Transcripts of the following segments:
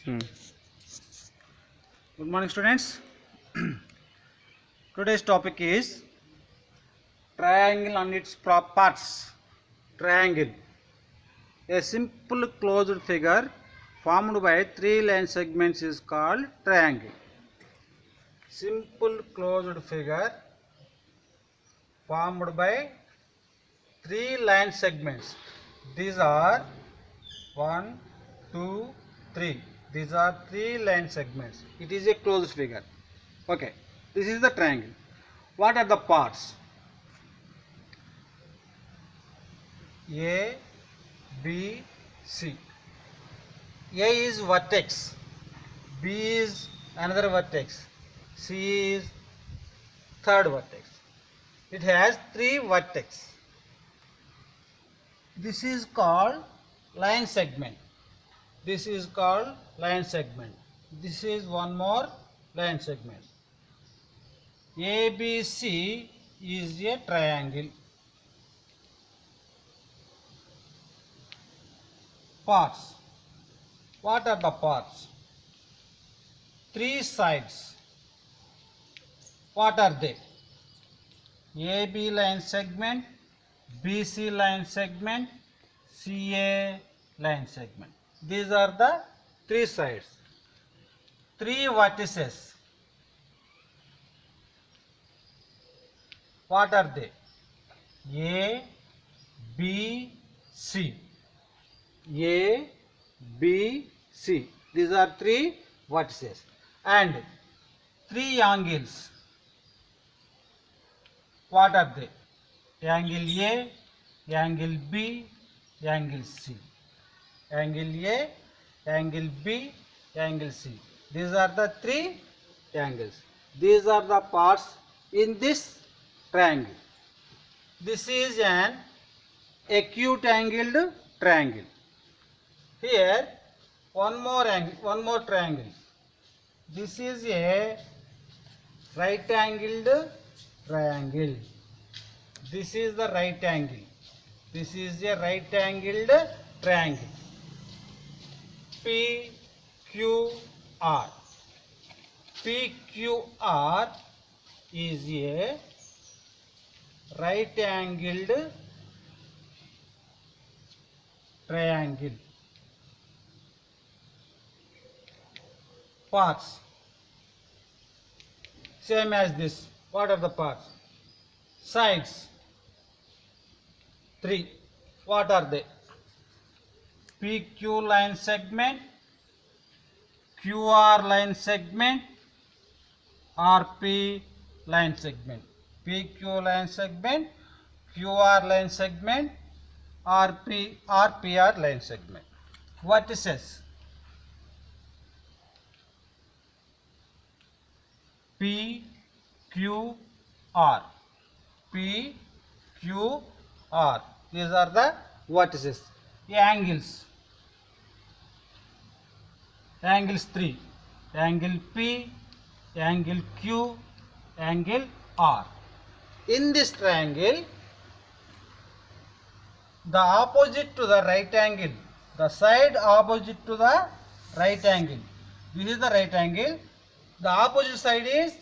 Hmm. Good morning, students. Today's topic is triangle and its parts. Triangle, a simple closed figure formed by three line segments, is called triangle. Simple closed figure formed by three line segments. These are 1, 2, 3. These are three line segments. It is a closed figure. Okay, this is the triangle. What are the parts? A, B, C. A is vertex, B is another vertex, C is third vertex. It has three vertex. This is called line segment. This is called line segment. This is one more line segment. ABC is a triangle. Parts. What are the parts? Three sides. What are they? AB line segment, BC line segment, CA line segment. These are the three sides. Three vertices. What are they? A, B, C. A, B, C. These are three vertices. And three angles. What are they? Angle A, angle B, angle C. Angle A, angle B, angle C. These are the three angles. These are the parts in this triangle. This is an acute angled triangle. Here one more triangle. This is a right angled triangle. This is the right angle. This is a right angled triangle. PQR. PQR is a right angled triangle. Parts. Same as this. What are the parts? Sides. Three. What are they? PQ line segment, QR line segment, RP line segment. PQ line segment, QR line segment, RPR line segment. Vertices. P, Q, R. P, Q, R. These are the vertices. Angles. Angles 3. Angle P, angle Q, angle R. In this triangle, the opposite to the right angle, the side opposite to the right angle. This is the right angle. The opposite side is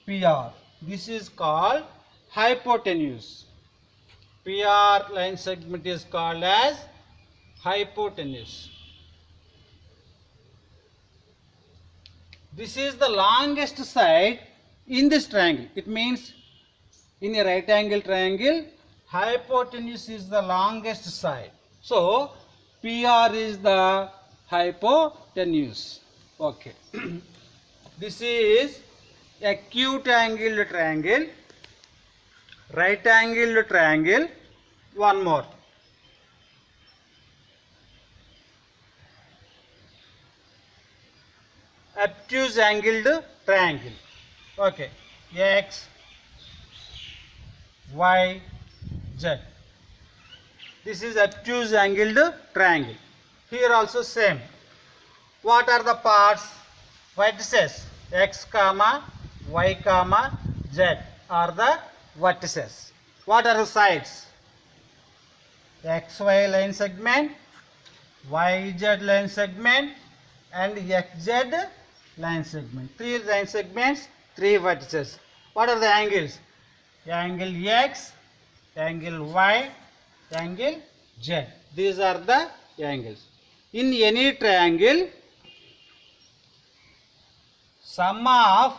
PR. This is called hypotenuse. PR line segment is called as hypotenuse. This is the longest side in this triangle. It means in a right angle triangle, hypotenuse is the longest side. So, PR is the hypotenuse. Okay. This is acute angled triangle, right angled triangle, one more. Obtuse angled triangle. Okay. X, Y, Z. This is obtuse angled triangle. Here also same. What are the parts? Vertices. X comma Y comma Z are the vertices. What are the sides? XY line segment, YZ line segment, and XZ line segment. 3 line segments, 3 vertices. What are the angles? Angle X, angle Y, angle Z. These are the angles. In any triangle, sum of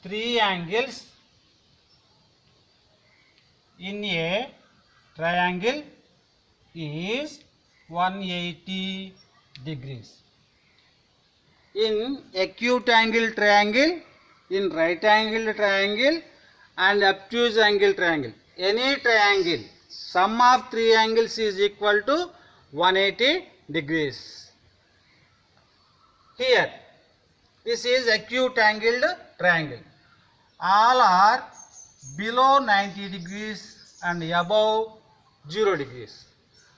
3 angles in a triangle is 180 degrees. In acute angle triangle, in right angle triangle and obtuse angle triangle, any triangle, sum of 3 angles is equal to 180 degrees. Here, this is acute angled triangle. All are below 90 degrees and above 0 degrees.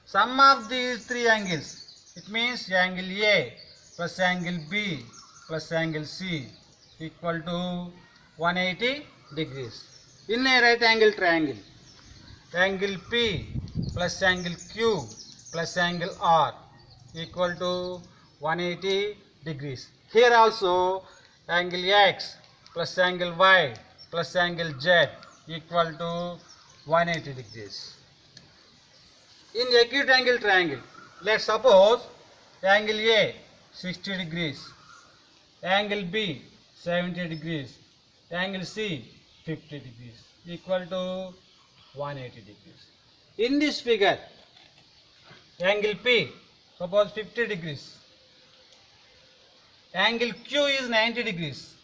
Sum of these 3 angles, it means angle A plus angle B plus angle C equal to 180 degrees. In a right angle triangle, angle P plus angle Q plus angle R equal to 180 degrees. Here also angle X plus angle Y plus angle Z equal to 180 degrees. In acute angle triangle, let's suppose angle A 60 degrees, angle B 70 degrees, angle C 50 degrees equal to 180 degrees. In this figure, angle P, suppose 50 degrees, angle Q is 90 degrees,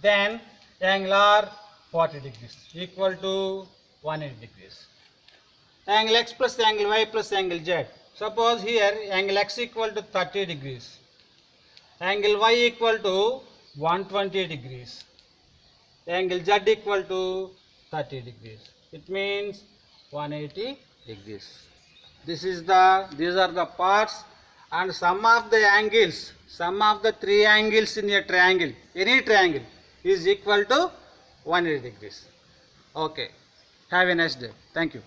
then angle R 40 degrees equal to 180 degrees. Angle X plus angle Y plus angle Z. Suppose here angle X equal to 30 degrees, angle Y equal to 120 degrees, angle Z equal to 30 degrees. It means 180 degrees. These are the parts, and sum of the angles, sum of the 3 angles in a triangle, any triangle, is equal to 180 degrees. Okay. Have a nice day. Thank you.